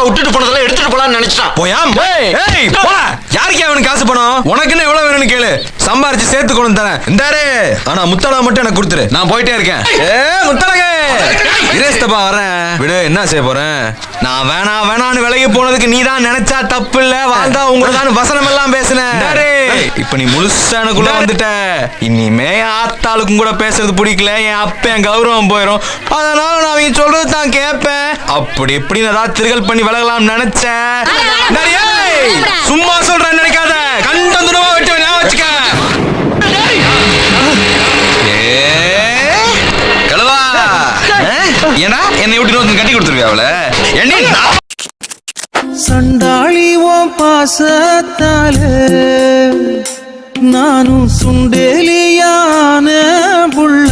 விட்டுட்டு போனதெல்லாம் எடுத்துட்டு போலான்னு நினைச்சான். போயா யாருக்கு அவனுக்கு காசு பணம்? உனக்கு என்ன எவ்வளவு வேணும்னு கேளு, சம்பாரிச்சு சேர்த்து கொண்டு தரேன். இந்தாரு, ஆனா முத்தலா மட்டும் எனக்கு கொடுத்துரு, நான் போயிட்டே இருக்கேன். முத்தலகே இரேஸ்தப்பா வரேன். விடு, என்ன செய்ய போறேன்? நான் வேணான்னு விலகி போனதுக்கு நீ தான் நினைச்சா தப்பு இல்ல, வாழ்ந்தா உங்களுக்கு வசனம் எல்லாம் பேசுனேன். இப்ப நீ முழுசா எனக்குள்ள வந்துட்ட. இனிமே ஆத்தாளுக்கும் கூட பேசுறது பிடிக்கல, என் அப்ப என் கௌரவம் போயிடும். அதனால நான் அவங்க சொல்றது தான் கேட்பேன். அப்படி எப்படி ஏதாவது திருகல் பண்ணி விலகலாம் நினைச்சேன். சும்மா சொல்றேன் நினைக்காத, கண்டந்துடவா வெட்டு ஞாபகம் வச்சுக்க. கழுவா ஏன்னா என்னை விட்டு கட்டி கொடுத்துருவியா அவளை? சண்டாளி ஓ பாசத்தால நானும் சுண்டேலியான புள்ள.